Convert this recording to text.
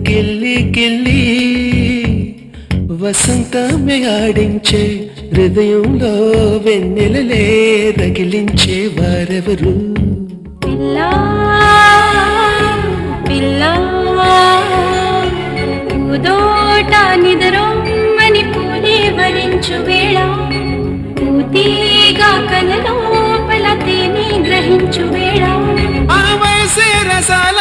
గిల్లి గిల్లి వసంతమే ఆడించే హృదయంలో వెన్నెలలే రగిలించే వారెవరు పిల్లా పిల్లా పూదోట నిదరొమ్మని పూలే వరించు వేళ పూతీగా కలలోపల తేనె గ్రహించు వేళ ఆ వయసే రసాల